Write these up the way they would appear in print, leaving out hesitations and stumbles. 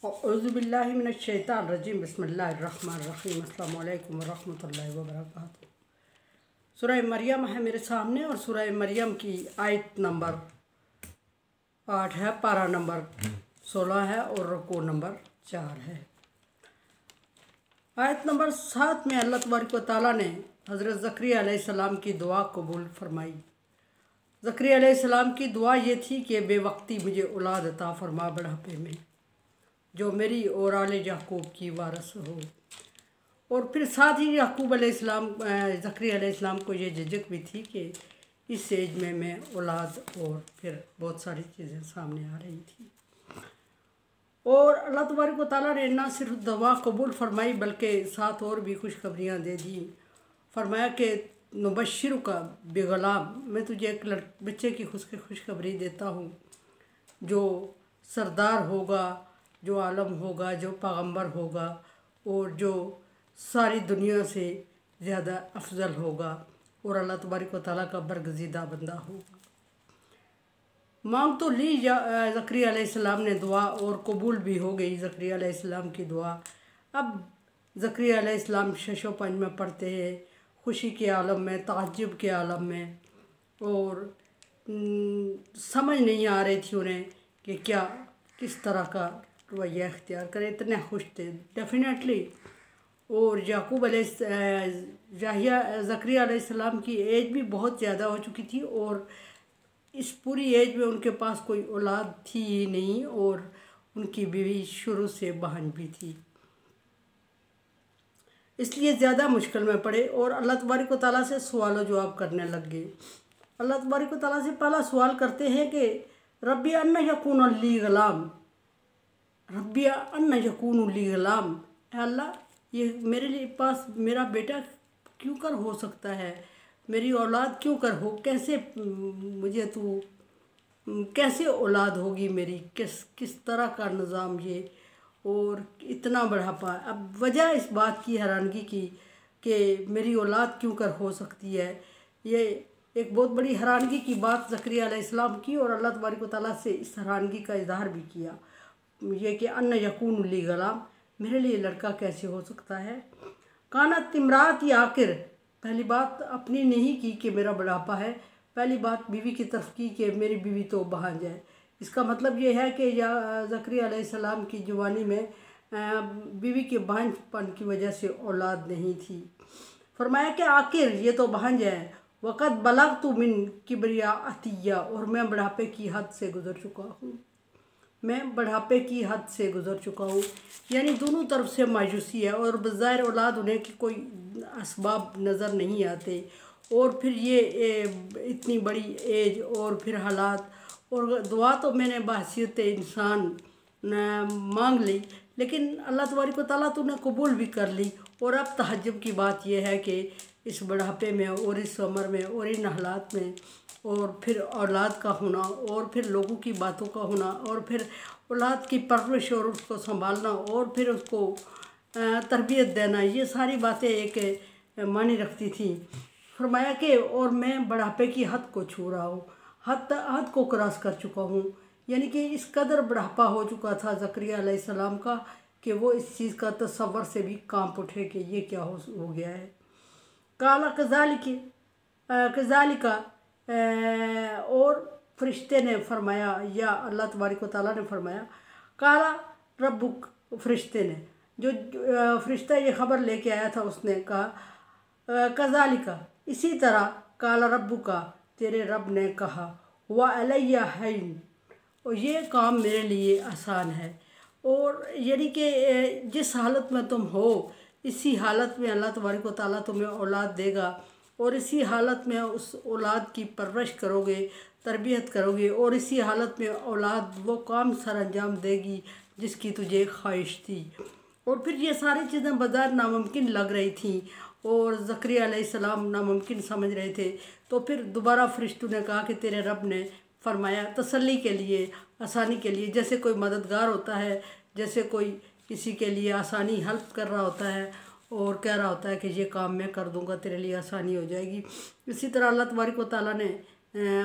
औज़ुबिल्लाहि मिनश्शैतानिर्रजीम बिस्मिल्लाहिर्रहमानिर्रहीम अस्सलामु अलैकुम वरहमतुल्लाहि वबरकातुहू। सूरह मरियम है मेरे सामने और सूरह मरियम की आयत नंबर 8 है, पारा नंबर 16 है और रुकू नंबर 4 है। आयत नंबर 7 में अल्लाह तबारक व तआला ने हज़रत ज़करिया अलैहिस्सलाम की दुआ कबूल फरमाई। ज़करिया अलैहिस्सलाम की दुआ ये थी कि बेवक्ती मुझे औलाद अता फरमा बुढ़ापे में, जो मेरी और आले याकूब की वारस हो। और फिर साथ ही याकूब अलैहिस्सलाम ज़करिया अलैहिस्सलाम को ये झिझक भी थी कि इस एज में मैं औलाद और फिर बहुत सारी चीज़ें सामने आ रही थी। और अल्लाह तबारक व तआला ने ना सिर्फ दुआ कबूल फरमाई बल्कि साथ और भी खुशखबरियाँ दे दी। फरमाया कि नुबश्शिरु का बेगुलाम, मैं तुझे एक बच्चे की खुशखबरी देता हूँ जो सरदार होगा, जो आलम होगा, जो पैगंबर होगा और जो सारी दुनिया से ज़्यादा अफजल होगा और अल्लाह तबारक व तआला का बरगज़ीदा बंदा होगा। मांग तो ली ज़करिया अलैहिस्सलाम ने दुआ और कबूल भी हो गई ज़करिया अलैहिस्सलाम की दुआ। अब ज़करिया अलैहिस्सलाम शशो पंज में पढ़ते हैं, खुशी के आलम में, ताज्जुब के आलम में, और समझ नहीं आ रही थी उन्हें कि क्या किस तरह का रवैया इख्तियार करें, इतने खुश थे डेफिनेटली। और याकूब ज़करिया अलैहिस्सलाम की एज भी बहुत ज़्यादा हो चुकी थी और इस पूरी एज में उनके पास कोई औलाद थी ही नहीं और उनकी बीवी शुरू से बहन भी थी, इसलिए ज़्यादा मुश्किल में पड़े और अल्लाह तबारक व तआला से सवाल जवाब करने लग गए। अल्लाह तबारक व तआला से पहला सवाल करते हैं कि रब्बी अन्ना यकूनु ली ग़ुलाम, रब्बी अन्ना यकूनु ली ग़ुलाम, अल्लाह ये मेरे लिए पास मेरा बेटा क्यों कर हो सकता है, मेरी औलाद क्यों कर हो, कैसे मुझे तू कैसे औलाद होगी मेरी, किस तरह का निज़ाम ये, और इतना बढ़ापा। अब वजह इस बात की हैरानगी की कि मेरी औलाद क्यों कर हो सकती है, ये एक बहुत बड़ी हैरानगी की बात ज़करिया अलैहिस्सलाम की और अल्लाह तबारक व तआला से इस हैरानगी का इजहार भी किया, ये कि अन्ना यकूनु ली ग़ुलाम, मेरे लिए लड़का कैसे हो सकता है। कानत इमरात या आखिर, पहली बात अपनी नहीं की कि मेरा बुढ़ापा है, पहली बात बीवी की तरफ की कि मेरी बीवी तो बहान जाए। इसका मतलब ये है कि ज़करिया अलैहिस्सलाम की जवानी में बीवी के बहनपन की वजह से औलाद नहीं थी। फरमाया कि आखिर ये तो बहन जाए, वक़्त बलगतु मिन किब्रिया अतिया, और मैं बुढ़ापे की हद से गुज़र चुका हूँ, मैं बुढ़ापे की हद से गुज़र चुका हूँ। यानी दोनों तरफ से मायूसी है और बज़ाहिर औलाद होने की कोई असबाब नज़र नहीं आते, और फिर ये इतनी बड़ी एज और फिर हालात, और दुआ तो मैंने बहसीयत इंसान मांग ली लेकिन अल्लाह तबारक व तआला तो ने कबूल भी कर ली। और अब तहज्जुब की बात यह है कि इस बुढ़ापे में और इस उम्र में और इन हालात में और फिर औलाद का होना और फिर लोगों की बातों का होना और फिर औलाद की परवरिश और उसको संभालना और फिर उसको तरबियत देना, ये सारी बातें एक मानी रखती थी। फरमाया कि और मैं बुढ़ापे की हद को छू रहा हूँ, हद को क्रॉस कर चुका हूँ, यानी कि इस कदर बुढ़ापा हो चुका था ज़करिया अलैहिस्सलाम का कि वो इस चीज़ का तसव्वुर से भी कांप उठे कि ये क्या हो गया है। काला कज़ालिका, और फरिश्ते ने फरमाया, या अल्लाह तबारक व तआला ने फरमाया, काला रब्बुक, फरिश्ते ने, जो फरिश्ता ये ख़बर लेके आया था उसने कहा कज़ालिका, इसी तरह, काला रब्बुका, तेरे रब ने कहा, व अलैया हैन, और ये काम मेरे लिए आसान है। और यानी कि जिस हालत में तुम हो इसी हालत में अल्लाह तबारक व तआला तुम्हें औलाद देगा और इसी हालत में उस औलाद की परवरिश करोगे, तरबियत करोगे, और इसी हालत में औलाद वो काम सर अंजाम देगी जिसकी तुझे ख्वाहिश थी। और फिर ये सारी चीज़ें बज़ाहिर नामुमकिन लग रही थी और ज़करिया अलैहिस्सलाम नामुमकिन समझ रहे थे। तो फिर दोबारा फरिश्तों ने कहा कि तेरे रब ने फरमाया, तसल्ली के लिए, आसानी के लिए, जैसे कोई मददगार होता है, जैसे कोई किसी के लिए आसानी हेल्प कर रहा होता है और कह रहा होता है कि ये काम मैं कर दूंगा, तेरे लिए आसानी हो जाएगी, इसी तरह अल्लाह तबारक व तआला ने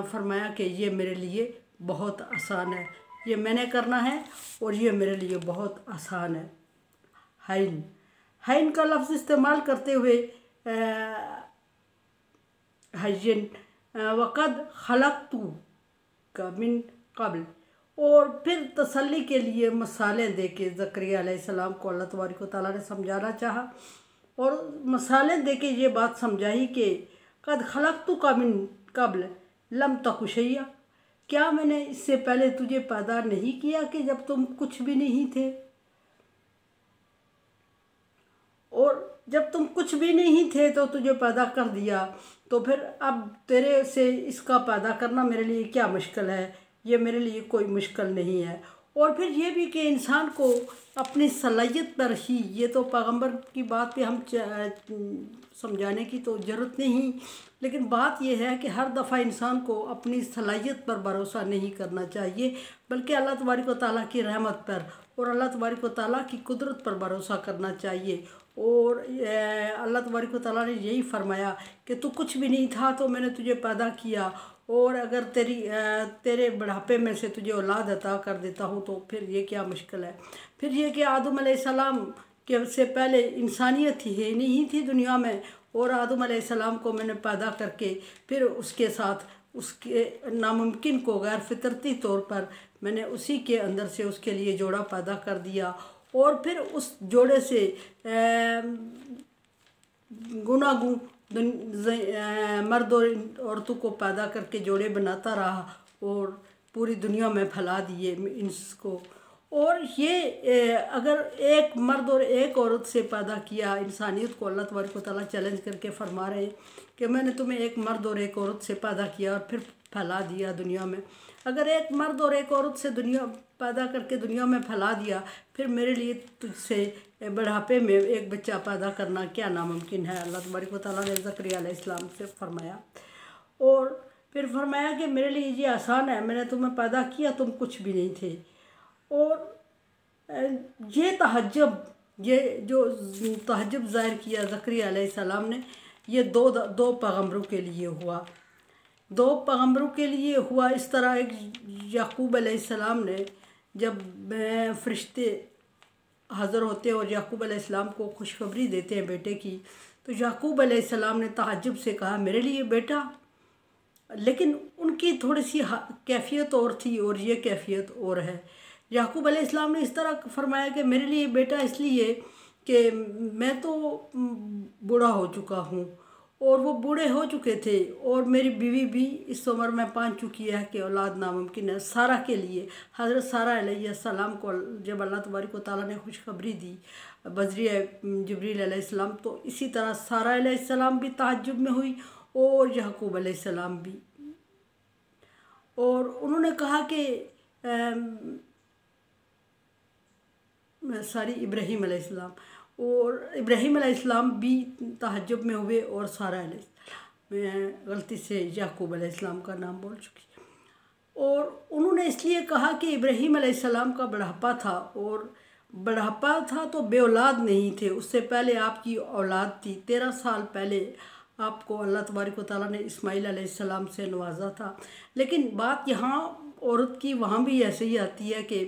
फरमाया कि ये मेरे लिए बहुत आसान है, ये मैंने करना है और ये मेरे लिए बहुत आसान है। हैन, हैन का लफ्ज़ इस्तेमाल करते हुए हय्यन वक़द खलक़तु का मिन क़ब्ल, और फिर तसल्ली के लिए मसाले दे के ज़करिया अलैहिस्सलाम को अल्लाह तबारक व तआला ने समझाना चाहा और मसाले दे के ये बात समझाई कि कद खलक़तु का मिन क़ब्ल लम तकु शैया, क्या मैंने इससे पहले तुझे पैदा नहीं किया कि जब तुम कुछ भी नहीं थे, और जब तुम कुछ भी नहीं थे तो तुझे पैदा कर दिया, तो फिर अब तेरे से इसका पैदा करना मेरे लिए क्या मुश्किल है, ये मेरे लिए कोई मुश्किल नहीं है। और फिर ये भी कि इंसान को अपनी सलाहियत पर ही, ये तो पैगंबर की बात पे हम समझाने की तो ज़रूरत नहीं, लेकिन बात यह है कि हर दफ़ा इंसान को अपनी सलाहियत पर भरोसा नहीं करना चाहिए, बल्कि अल्लाह तबारक व तआला की रहमत पर और अल्लाह तबारक व तआला की कुदरत पर भरोसा करना चाहिए। और अल्लाह तबारक व तआला ने यही फरमाया कि तू कुछ भी नहीं था तो मैंने तुझे पैदा किया, और अगर तेरे बुढ़ापे में से तुझे औलाद अता कर देता हूँ तो फिर ये क्या मुश्किल है। फिर ये कि आदम अलैहिस्सलाम के से पहले इंसानियत ही नहीं थी दुनिया में, और आदम अलैहिस्सलाम को मैंने पैदा करके फिर उसके साथ उसके नामुमकिन को गैर फितरती तौर पर मैंने उसी के अंदर से उसके लिए जोड़ा पैदा कर दिया, और फिर उस जोड़े से गुनागुन मर्द और औरतों को पैदा करके जोड़े बनाता रहा और पूरी दुनिया में फैला दिए इसको। और ये अगर एक मर्द और एक औरत से पैदा किया, इंसानियत को अल्लाह तबारक व तआला चैलेंज करके फरमा रहे हैं कि मैंने तुम्हें एक मर्द और एक औरत से पैदा किया और फिर फैला दिया दुनिया में। अगर एक मर्द और एक औरत से दुनिया पैदा करके दुनिया में फैला दिया, फिर मेरे लिए तुझसे बुढ़ापे में एक बच्चा पैदा करना क्या नामुमकिन है। अल्लाह तबारक व तआला ने ज़करिया अलैहिस्सलाम से फरमाया, और फिर फरमाया कि मेरे लिए ये आसान है, मैंने तुम्हें पैदा किया, तुम कुछ भी नहीं थे। और ये तहज्जुब, ये जो तहज्जुब ज़ाहिर किया ज़करिया अलैहिस्सलाम ने, ये दो पैगंबरों के लिए हुआ, दो पैगंबरों के लिए हुआ। इस तरह एक याकूब अलैहिस्सलाम ने, जब फरिश्ते हाज़िर होते हैं और याकूब अलैहिस्सलाम को खुशखबरी देते हैं बेटे की, तो याकूब अलैहिस्सलाम ने तहज्जुब से कहा मेरे लिए बेटा, लेकिन उनकी थोड़ी सी कैफियत और थी और ये कैफियत और है। याकूब अलैहिस्सलाम ने इस तरह फरमाया कि मेरे लिए बेटा इसलिए कि मैं तो बूढ़ा हो चुका हूँ, और वो बूढ़े हो चुके थे, और मेरी बीवी भी इस उम्र में पहुँच चुकी है कि औलाद नामुमकिन है। सारा के लिए, हज़रत सारा अलैहिस्सलाम को जब अल्लाह तबारक व तआला ने खुशखबरी दी बज़रिया जिब्रील अलैहिस्सलाम, तो इसी तरह सारा अलैहिस्सलाम भी ताज्जुब में हुई और याकूब अलैहिस्सलाम भी। और उन्होंने कहा कि इब्राहीम अलैहिस्सलाम, और इब्राहीम अलैहिस्सलाम भी तहज्जुब में हुए, और सारा अलैहिस्सलाम, मैं गलती से याकूब अलैहिस्सलाम का नाम बोल चुकी। और उन्होंने इसलिए कहा कि इब्राहीम अलैहिस्सलाम का बुढ़ापा था, और बुढ़ापा था तो बे औलाद नहीं थे, उससे पहले आपकी औलाद थी। 13 साल पहले आपको अल्लाह तबारक व तआला ने इस्माईल अलैहिस्सलाम से नवाजा था। लेकिन बात यहाँ औरत की वहाँ भी ऐसे ही आती है कि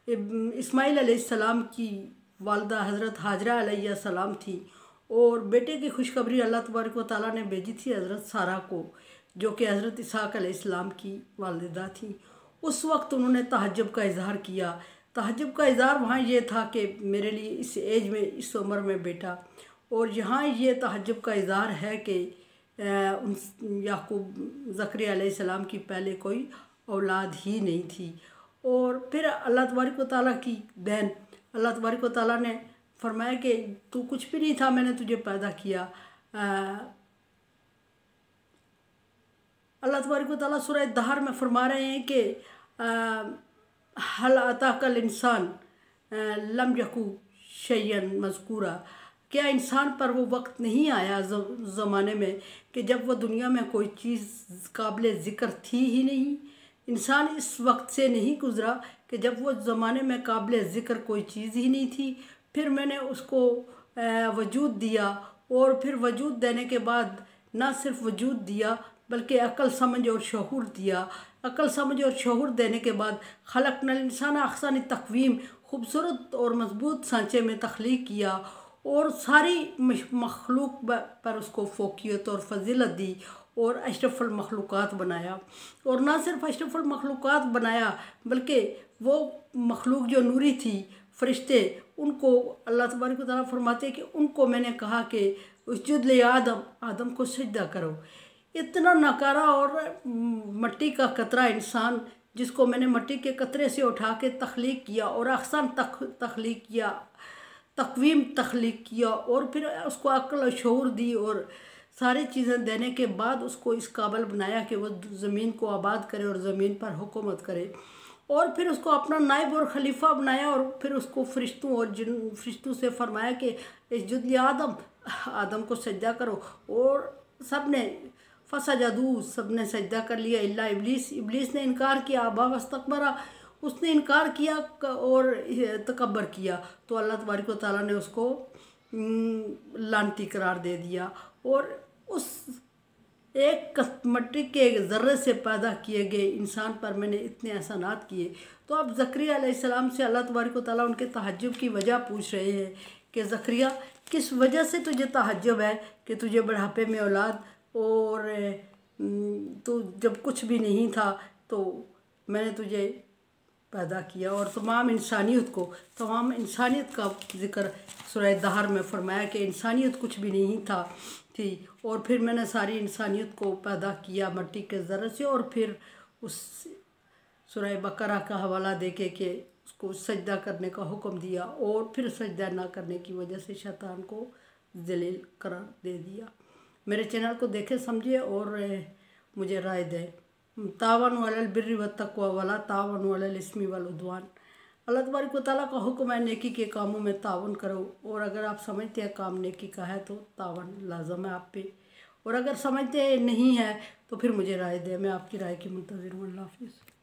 इस्माईल अलैहिस्सलाम की वालदा हज़रत हाजरा अलैहिस्सलाम थी, और बेटे की खुशखबरी अल्लाह तबारक व तआला ने भेजी थी हज़रत सारा को, जो कि हज़रत इसहाक़ अलैहिस्सलाम की वालिदा थी। उस वक्त उन्होंने तहज्जुब का इज़हार किया। तहज्जुब का इज़हार वहाँ ये था कि मेरे लिए इस एज में, इस उम्र में बेटा, और यहाँ ये तहज्जुब का इज़हार है कि याकूब ज़करिया अलैहिस्सलाम की पहले कोई औलाद ही नहीं थी। और फिर अल्लाह तबारक व तआला की देन, अल्लाह तबारक व तआला ने फरमाया कि तू कुछ भी नहीं था, मैंने तुझे पैदा किया। अल्लाह तबारक व तआला सूरह दहर में फरमा रहे हैं कि हल अताकल इंसान लम यकु शैयन मज़कूरा, क्या इंसान पर वो वक्त नहीं आया ज़माने में कि जब वह दुनिया में कोई चीज़ काबिल ज़िक्र थी ही नहीं। इंसान इस वक्त से नहीं गुज़रा कि जब वो ज़माने में काबिल ज़िक्र कोई चीज़ ही नहीं थी, फिर मैंने उसको वजूद दिया, और फिर वजूद देने के बाद ना सिर्फ वजूद दिया बल्कि अक्ल समझ और शऊर दिया। अक्ल समझ और शऊर देने के बाद खलक़नल इंसान अहसन तक़वीम, खूबसूरत और मजबूत सांचे में तख्लीक किया और सारी मखलूक पर उसको फ़ोक़ियत और फजीलत दी और अशरफुल मखलूक़ात बनाया। और ना सिर्फ अशरफुल मखलूक़ात बनाया बल्कि वो मखलूक जो नूरी थी, फ़रिश्ते, उनको अल्लाह तबारक व तआला फरमाते कि उनको मैंने कहा कि उसजुद ले आदम, आदम को सजदा करो। इतना नकारा और मट्टी का कतरा इंसान जिसको मैंने मट्टी के कतरे से उठा के तख्लीक किया और अहसन तख्लीक किया, तक़वीम तख्लीक किया और फिर उसको अक्ल और शऊर दी और सारी चीज़ें देने के बाद उसको इस काबिल बनाया कि वो ज़मीन को आबाद करे और ज़मीन पर हुकूमत करे और फिर उसको अपना नायब और खलीफा बनाया और फिर उसको फरिश्तों से फरमाया कि इस्जुद ले आदम, आदम को सजदा करो। और सब ने फसजदू, सब ने सजदा कर लिया इल्ला इब्लीस, इब्लीस ने इनकार किया, अबा वस्तकबरा, उसने इनकार किया और तकब्बर किया। तो अल्लाह तबारक व तआला ने उसको लानती करार दे दिया और उस एक मट्टी के ज़र्रे से पैदा किए गए इंसान पर मैंने इतने एहसानात किए। तो अब ज़करिया अलैहिस्सलाम से अल्लाह तबारक व तआला उनके तहज्जुब की वजह पूछ रहे हैं कि ज़करिया, किस वजह से तुझे तहज्जुब है कि तुझे बुढ़ापे में औलाद और तो जब कुछ भी नहीं था तो मैंने तुझे पैदा किया। और तमाम इंसानियत का ज़िक्र सूरह दहर में फरमाया कि इंसानियत कुछ भी नहीं थी और फिर मैंने सारी इंसानियत को पैदा किया मट्टी के ज़र्रे से और फिर उस सूरह बकरा का हवाला देके कि उसको सजदा करने का हुक्म दिया और फिर सजदा ना करने की वजह से शैतान को ज़लील करार दे दिया। मेरे चैनल को देखे समझिए और मुझे राय दें। तावनु अलल बिर्रि वत्तक़वा वला तावनु अलल इस्मि वल उद्वान। अल्लाह तबारक व तआला का हुक्म है नेकी के कामों में तावन करो और अगर आप समझते हैं काम नेकी का है तो तावन लाजम है आप पे, और अगर समझते नहीं है तो फिर मुझे राय दें। मैं आपकी राय की मुंतज़िर हूँ। अल्लाह हाफ़िज़।